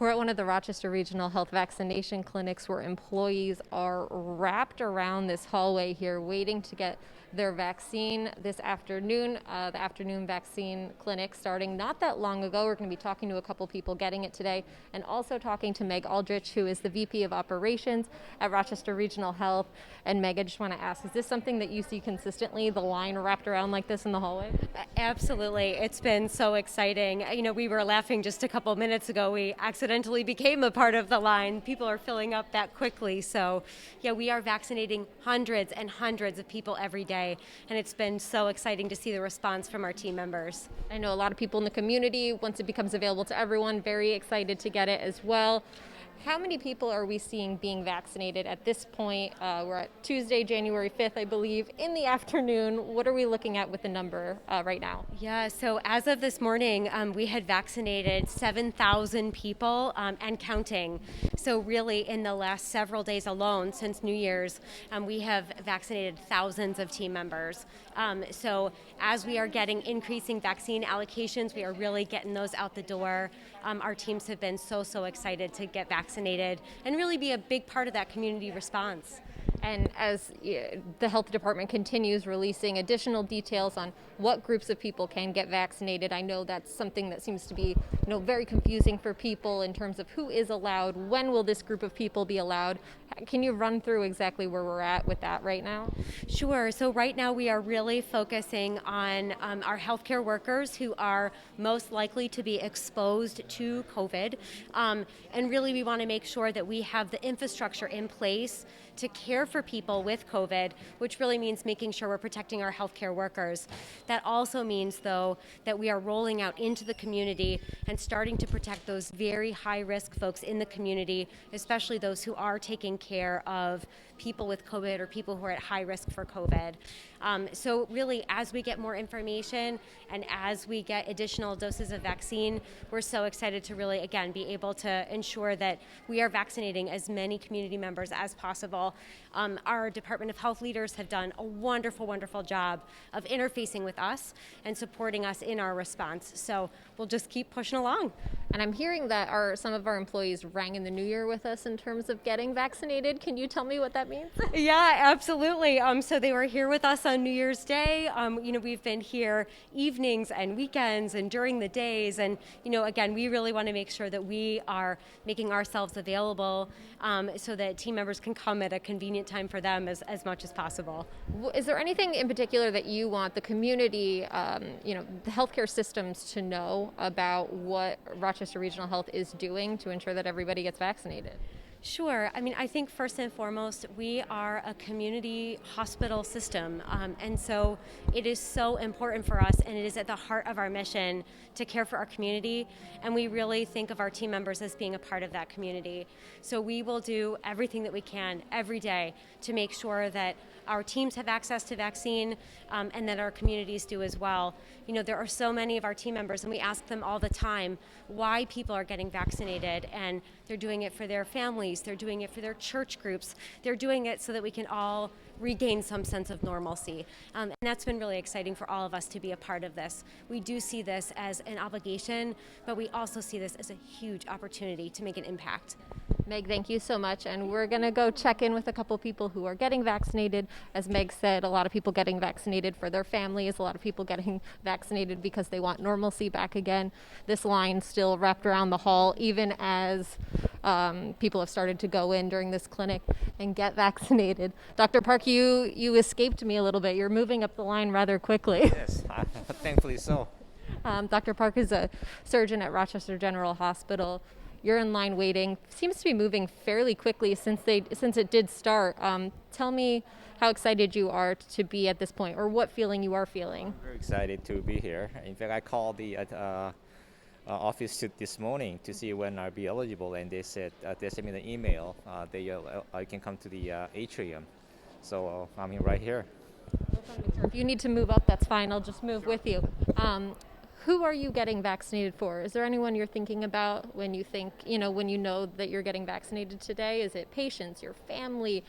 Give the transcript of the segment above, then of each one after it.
We're at one of the Rochester Regional Health vaccination clinics where employees are wrapped around this hallway here waiting to get their vaccine this afternoon. The afternoon vaccine clinic starting not that long ago. We're going to be talking to a couple people getting it today and also talking to Meg Aldrich, who is the VP of Operations at Rochester Regional Health. And Meg, I just want to ask, is this something that you see consistently, the line wrapped around like this in the hallway? Absolutely. It's been so exciting. We were laughing just a couple minutes ago. We accidentally became a part of the line. People are filling up that quickly. So, we are vaccinating hundreds and hundreds of people every day. And it's been so exciting to see the response from our team members. I know a lot of people in the community, once it becomes available to everyone, very excited to get it as well. How many people are we seeing being vaccinated at this point? We're at Tuesday, January 5th, I believe, in the afternoon. What are we looking at with the number right now? Yeah, so as of this morning, we had vaccinated 7,000 people and counting. So really in the last several days alone, since New Year's, we have vaccinated thousands of team members. So as we are getting increasing vaccine allocations, we are really getting those out the door. Our teams have been so excited to get vaccinated and really be a big part of that community response. And as the health department continues releasing additional details on what groups of people can get vaccinated, I know that's something that seems to be very confusing for people in terms of who is allowed, when will this group of people be allowed. Can you run through exactly where we're at with that right now? Sure. So right now we are really focusing on our healthcare workers who are most likely to be exposed to COVID. And really we want to make sure that we have the infrastructure in place to care for people with COVID, which really means making sure we're protecting our healthcare workers. That also means, though, that we are rolling out into the community and starting to protect those very high-risk folks in the community, especially those who are taking care of people with COVID or people who are at high risk for COVID. So really, as we get more information and as we get additional doses of vaccine, we're so excited to really, again, be able to ensure that we are vaccinating as many community members as possible. Our Department of Health leaders have done a wonderful job of interfacing with us and supporting us in our response. So we'll just keep pushing along. And I'm hearing that some of our employees rang in the new year with us in terms of getting vaccinated. Can you tell me what that means? Yeah, absolutely. So they were here with us on New Year's Day. We've been here evenings and weekends and during the days. And, again, we really want to make sure that we are making ourselves available so that team members can come at a convenient time for them as much as possible. Is there anything in particular that you want the community, the healthcare systems to know about what Rochester Regional Health is doing to ensure that everybody gets vaccinated? Sure. I think first and foremost, we are a community hospital system. And so it is so important for us, and it is at the heart of our mission to care for our community. And we really think of our team members as being a part of that community. So we will do everything that we can every day to make sure that our teams have access to vaccine and that our communities do as well. There are so many of our team members, and we ask them all the time why people are getting vaccinated, and they're doing it for their families, they're doing it for their church groups, they're doing it so that we can all regain some sense of normalcy. And that's been really exciting for all of us to be a part of this. We do see this as an obligation, but we also see this as a huge opportunity to make an impact. Meg, thank you so much. And we're going to go check in with a couple people who are getting vaccinated. As Meg said, a lot of people getting vaccinated for their families, a lot of people getting vaccinated because they want normalcy back again. This line still wrapped around the hall, even as people have started to go in during this clinic and get vaccinated. Dr. Park, you escaped me a little bit. You're moving up the line rather quickly. Yes, thankfully so. Dr. Park is a surgeon at Rochester General Hospital. You're in line waiting. Seems to be moving fairly quickly since it did start. Tell me how excited you are to be at this point, or what feeling you are feeling. I'm very excited to be here. In fact, I called the office this morning to see when I'll be eligible, and they said they sent me the email. I can come to the atrium, so I'm right here. If you need to move up, that's fine. I'll just move with you. Who are you getting vaccinated for? Is there anyone you're thinking about when you think, when you know that you're getting vaccinated today? Is it patients, your family,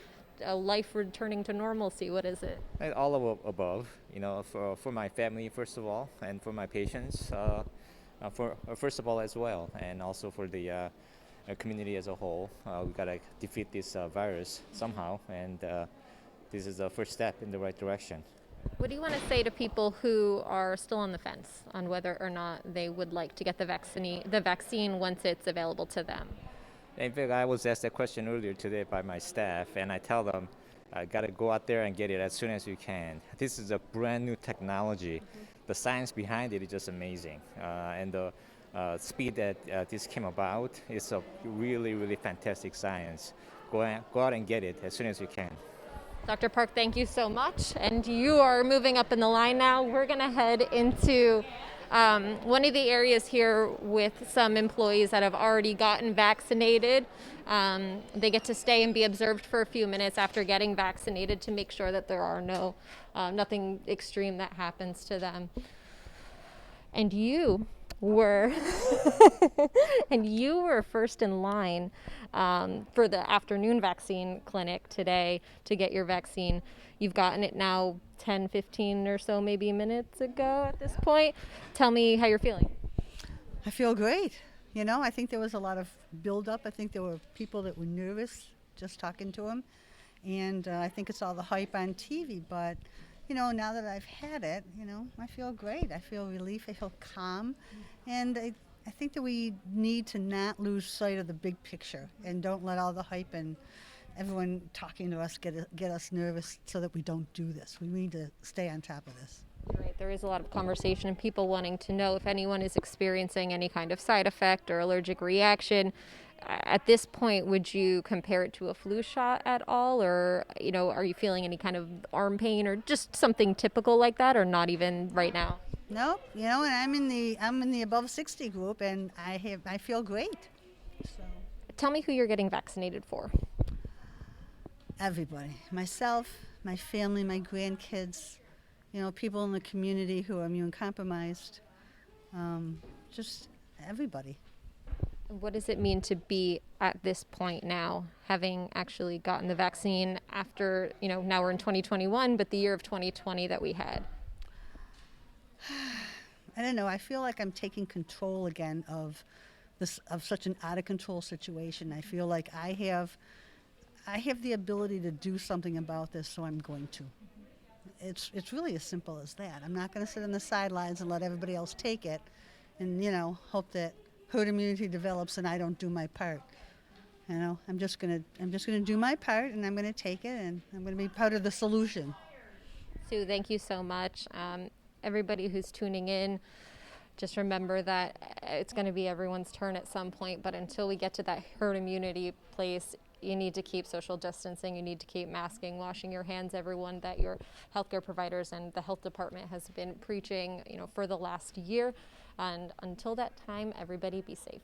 a life returning to normalcy? What is it? All of above, for my family, first of all, and for my patients, first of all as well, and also for the community as a whole. We gotta defeat this virus somehow, and this is the first step in the right direction. What do you want to say to people who are still on the fence on whether or not they would like to get the vaccine once it's available to them? In fact, I was asked that question earlier today by my staff, and I tell them, gotta go out there and get it as soon as you can. This is a brand new technology. The science behind it is just amazing, and the speed that this came about is a really, really fantastic science. Go out and get it as soon as you can. Dr. Park, thank you so much. And you are moving up in the line now. We're going to head into one of the areas here with some employees that have already gotten vaccinated. They get to stay and be observed for a few minutes after getting vaccinated to make sure that there are nothing extreme that happens to them. And you were first in line for the afternoon vaccine clinic today to get your vaccine. You've gotten it now 10, 15 or so maybe minutes ago at this point. Tell me how you're feeling. I feel great. You know, I think there was a lot of buildup. I think there were people that were nervous just talking to them. And I think it's all the hype on TV. But, you know, now that I've had it, you know, I feel great. I feel relief. I feel calm. And I think that we need to not lose sight of the big picture and don't let all the hype and everyone talking to us get us nervous so that we don't do this. We need to stay on top of this. Right, there is a lot of conversation and people wanting to know if anyone is experiencing any kind of side effect or allergic reaction. At this point, would you compare it to a flu shot at all, or you know, are you feeling any kind of arm pain or just something typical like that, or not even right now? Nope, you know, and I'm in the above 60 group, and I feel great. So Tell me who you're getting vaccinated for. everybody, myself, my family, my grandkids, you know, people in the community who are immune compromised, just everybody. What does it mean to be at this point now, having actually gotten the vaccine after, you know, now we're in 2021, but the year of 2020 that we had? I don't know. I feel like I'm taking control again of such an out of control situation. I feel like I have the ability to do something about this, so I'm going to. It's really as simple as that. I'm not going to sit on the sidelines and let everybody else take it, and you know, hope that herd immunity develops and I don't do my part. You know, I'm just gonna do my part, and I'm gonna take it, and I'm gonna be part of the solution. Sue, thank you so much. Everybody who's tuning in, just remember that it's going to be everyone's turn at some point, but until we get to that herd immunity place, you need to keep social distancing, you need to keep masking, washing your hands, everyone that your healthcare providers and the health department has been preaching, you know, for the last year. And until that time, everybody be safe.